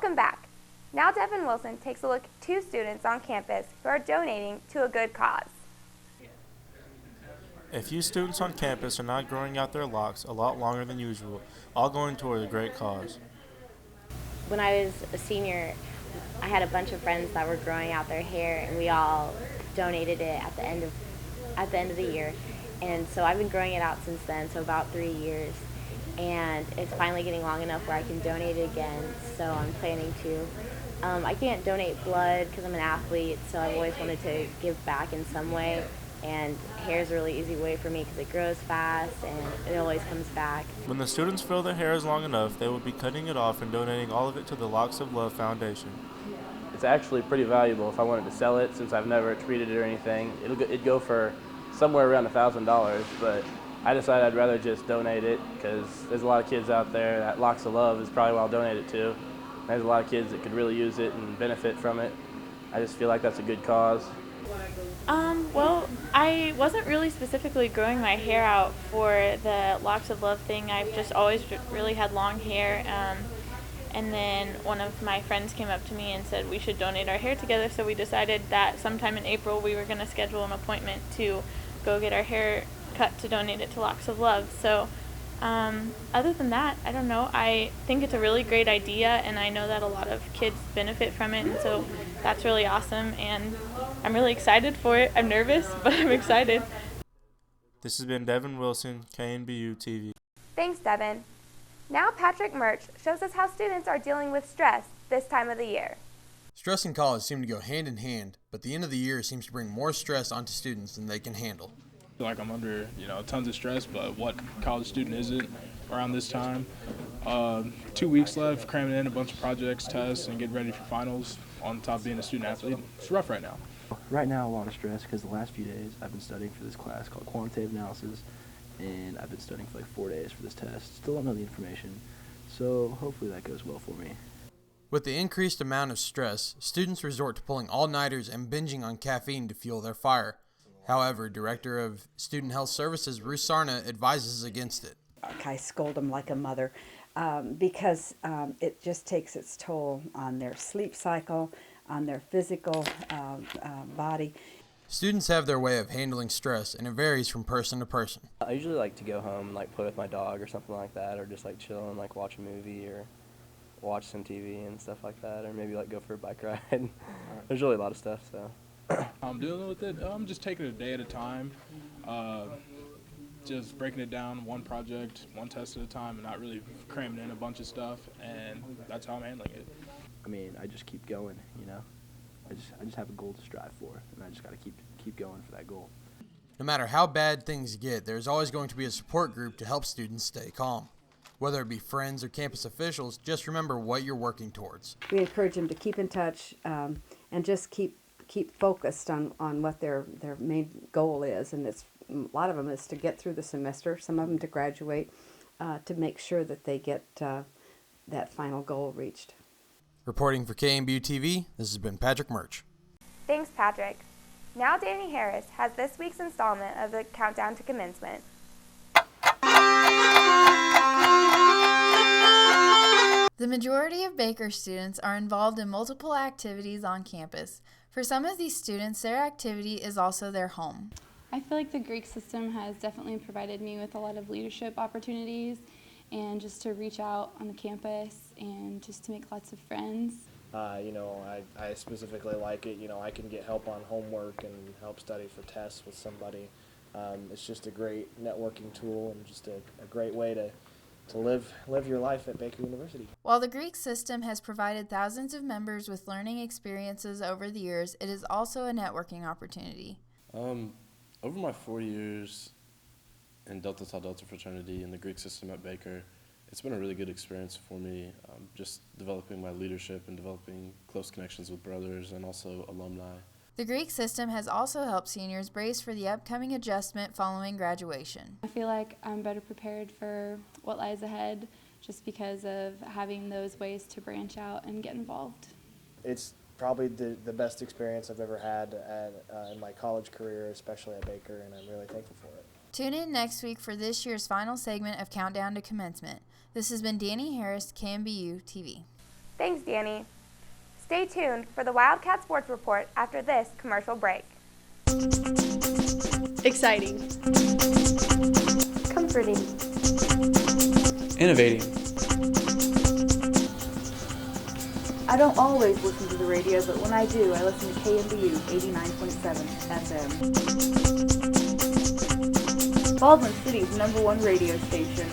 Welcome back. Now Devin Wilson takes a look at 2 students on campus who are donating to a good cause. A few students on campus are not growing out their locks a lot longer than usual, all going toward a great cause. When I was a senior, I had a bunch of friends that were growing out their hair, and we all donated it at the end of the year. And so I've been growing it out since then, so about 3 years. And it's finally getting long enough where I can donate it again, so I'm planning to. I can't donate blood because I'm an athlete, so I've always wanted to give back in some way. And hair is a really easy way for me because it grows fast and it always comes back. When the students feel their hair is long enough, they will be cutting it off and donating all of it to the Locks of Love Foundation. It's actually pretty valuable if I wanted to sell it, since I've never treated it or anything. It'd go for somewhere around $1,000, but I decided I'd rather just donate it because there's a lot of kids out there that Locks of Love is probably what I'll donate it to. There's a lot of kids that could really use it and benefit from it. I just feel like that's a good cause. Well, I wasn't really specifically growing my hair out for the Locks of Love thing. I've just always really had long hair. And then one of my friends came up to me and said we should donate our hair together, so we decided that sometime in April we were going to schedule an appointment to go get our hair cut to donate it to Locks of Love. So other than that, I don't know. I think it's a really great idea, and I know that a lot of kids benefit from it, and so that's really awesome, and I'm really excited for it. I'm nervous, but I'm excited. This has been Devin Wilson, KNBU TV. Thanks, Devin. Now Patrick Murch shows us how students are dealing with stress this time of the year. Stress and college seem to go hand in hand, but the end of the year seems to bring more stress onto students than they can handle. I feel like I'm under, tons of stress, but what college student isn't around this time? 2 weeks left, cramming in a bunch of projects, tests, and getting ready for finals on top of being a student athlete. It's rough right now. Right now, a lot of stress because the last few days I've been studying for this class called quantitative analysis, and I've been studying for like 4 days for this test. Still don't know the information, so hopefully that goes well for me. With the increased amount of stress, students resort to pulling all-nighters and binging on caffeine to fuel their fire. However, Director of Student Health Services Ruth Sarna advises against it. I scold them like a mother because it just takes its toll on their sleep cycle, on their physical body. Students have their way of handling stress, and it varies from person to person. I usually like to go home and like play with my dog or something like that, or just like chill and like watch a movie or watch some TV and stuff like that, or maybe like go for a bike ride. There's really a lot of stuff, so. I'm dealing with it. I'm just taking it a day at a time, just breaking it down one project, one test at a time, and not really cramming in a bunch of stuff, and that's how I'm handling it. I mean, I just keep going, I just have a goal to strive for, and I just got to keep going for that goal. No matter how bad things get, there's always going to be a support group to help students stay calm. Whether it be friends or campus officials, just remember what you're working towards. We encourage them to keep in touch and just keep focused on what their main goal is, and it's a lot of them is to get through the semester, some of them to graduate, to make sure that they get that final goal reached. Reporting for KNBU TV, this has been Patrick Murch. Thanks, Patrick. Now Danny Harris has this week's installment of the Countdown to Commencement. The majority of Baker students are involved in multiple activities on campus. For some of these students, their activity is also their home. I feel like the Greek system has definitely provided me with a lot of leadership opportunities and just to reach out on the campus and just to make lots of friends. I specifically like it. I can get help on homework and help study for tests with somebody. It's just a great networking tool and just a great way to live your life at Baker University. While the Greek system has provided thousands of members with learning experiences over the years, it is also a networking opportunity. Over my 4 years in Delta Tau Delta fraternity in the Greek system at Baker, it's been a really good experience for me, just developing my leadership and developing close connections with brothers and also alumni. The Greek system has also helped seniors brace for the upcoming adjustment following graduation. I feel like I'm better prepared for what lies ahead just because of having those ways to branch out and get involved. It's probably the best experience I've ever had in my college career, especially at Baker, and I'm really thankful for it. Tune in next week for this year's final segment of Countdown to Commencement. This has been Danny Harris, KNBU TV. Thanks, Danny. Stay tuned for the Wildcat Sports Report after this commercial break. Exciting. Comforting. Innovating. I don't always listen to the radio, but when I do, I listen to KNBU 89.7 FM. Baldwin City's #1 radio station.